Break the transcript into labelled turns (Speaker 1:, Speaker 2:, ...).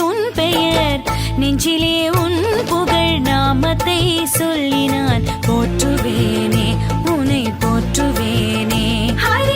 Speaker 1: உன் பெயர் நெஞ்சிலே உன் புகழ் நாமத்தை சொல்லி நான் போற்றுவேனே உன்னை போற்றுவேனே. ஹரே